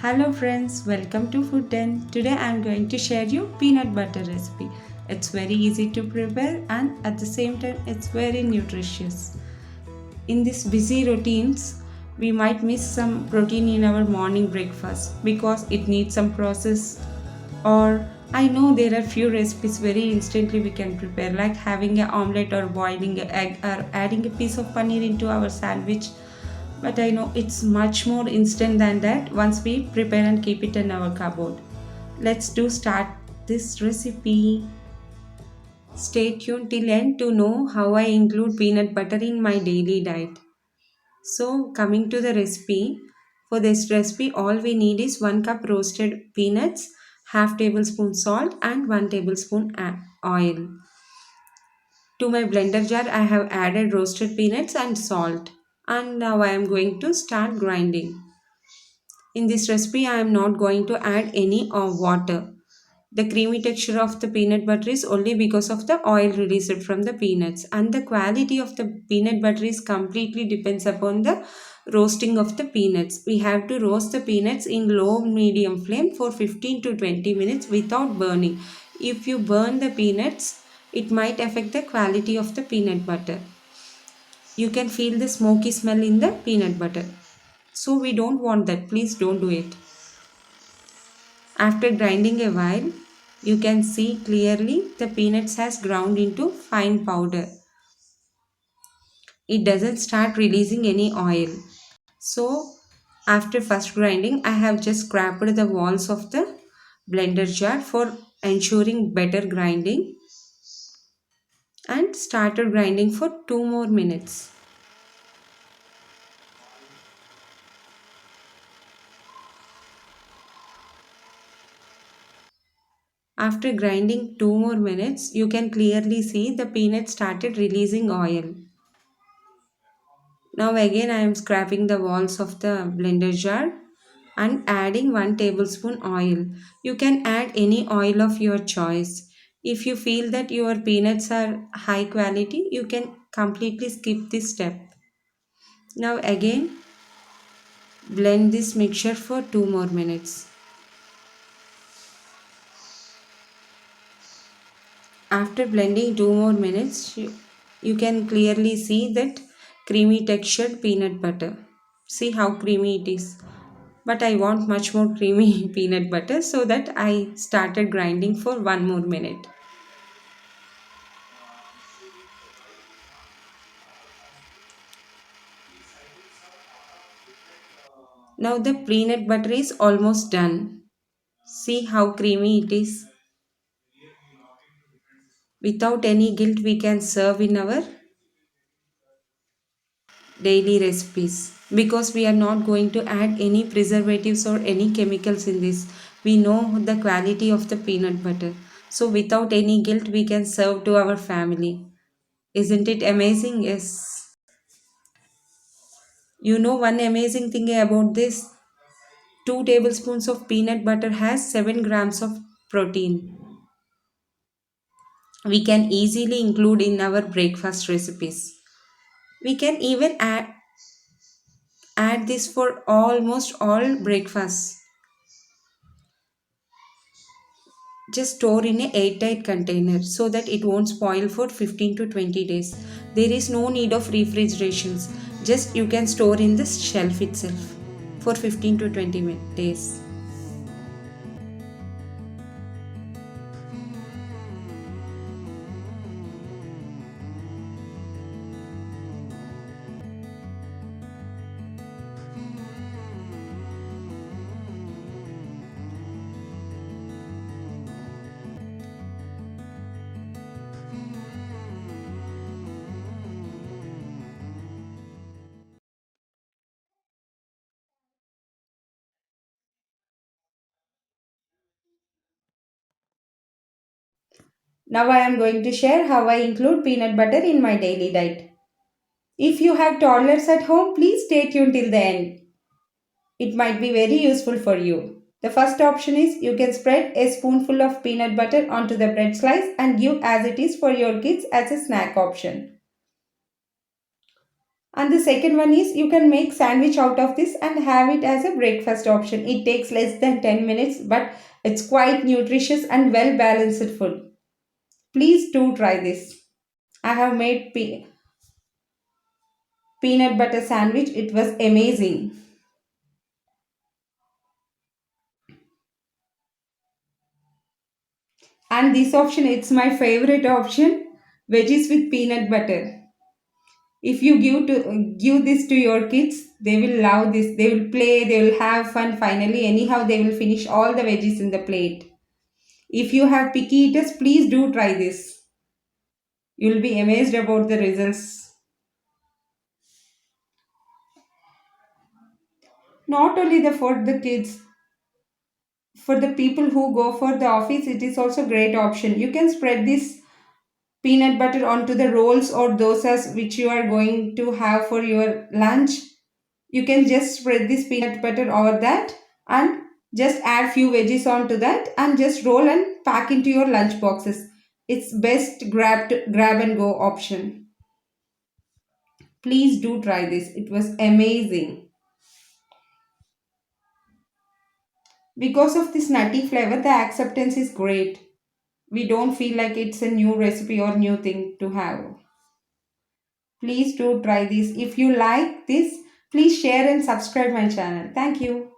Hello friends, welcome to Food 10. Today I am going to share you peanut butter recipe. It's very easy to prepare and at the same time it's very nutritious. In these busy routines, we might miss some protein in our morning breakfast because it needs some process, or I know there are few recipes very instantly we can prepare, like having an omelette or boiling an egg or adding a piece of paneer into our sandwich. But I know it's much more instant than that once we prepare and keep it in our cupboard. Let's do start this recipe. Stay tuned till end to know how I include peanut butter in my daily diet. So, coming to the recipe, for this recipe, all we need is 1 cup roasted peanuts, half tablespoon salt, and 1 tablespoon oil. To my blender jar, I have added roasted peanuts and salt. And now I am going to start grinding. In this recipe, I am not going to add any water. The creamy texture of the peanut butter is only because of the oil released from the peanuts, and the quality of the peanut butter is completely depends upon the roasting of the peanuts. We have to roast the peanuts in low medium flame for 15 to 20 minutes without burning. If you burn the peanuts, it might affect the quality of the peanut butter. You can feel the smoky smell in the peanut butter. So we don't want that. Please don't do it. After grinding a while, you can see clearly the peanuts has ground into fine powder. It doesn't start releasing any oil. So after first grinding, I have just scraped the walls of the blender jar for ensuring better grinding and started grinding for 2 more minutes. After grinding 2 more minutes, you can clearly see the peanut started releasing oil. Now again I am scraping the walls of the blender jar and adding 1 tablespoon oil. You can add any oil of your choice. If you feel that your peanuts are high quality, you can completely skip this step. Now again blend this mixture for 2 more minutes. After blending 2 more minutes, you can clearly see that creamy textured peanut butter. See how creamy it is. But I want much more creamy peanut butter, so that I started grinding for 1 more minute. Now the peanut butter is almost done. See how creamy it is. Without any guilt, we can serve in our daily recipes because we are not going to add any preservatives or any chemicals in this. We know the quality of the peanut butter. So without any guilt, we can serve to our family. Isn't it amazing? Yes. You know one amazing thing about this? 2 tablespoons of peanut butter has 7 grams of protein. We can easily include in our breakfast recipes. We can even add this for almost all breakfasts. Just store in a airtight container so that it won't spoil for 15 to 20 days. There is no need of refrigerations. Just you can store in the shelf itself for 15 to 20 days. Now I am going to share how I include peanut butter in my daily diet. If you have toddlers at home, please stay tuned till the end. It might be very useful for you. The first option is you can spread a spoonful of peanut butter onto the bread slice and give as it is for your kids as a snack option. And the second one is you can make sandwich out of this and have it as a breakfast option. It takes less than 10 minutes, but it's quite nutritious and well balanced food. Please do try this. I have made peanut butter sandwich. It was amazing. And this option, it's my favorite option, veggies with peanut butter. If you give this to your kids, they will love this. They will play, they will have fun. Finally, anyhow, they will finish all the veggies in the plate. If you have picky eaters, please do try this. You will be amazed about the results. Not only the for the kids, for the people who go for the office, it is also great option. You can spread this peanut butter onto the rolls or dosas which you are going to have for your lunch. You can just spread this peanut butter over that and just add few veggies onto that and just roll and pack into your lunch boxes. It's best grab and go option. Please do try this. It was amazing. Because of this nutty flavor, the acceptance is great. We don't feel like it's a new recipe or new thing to have. Please do try this. If you like this, please share and subscribe my channel. Thank you.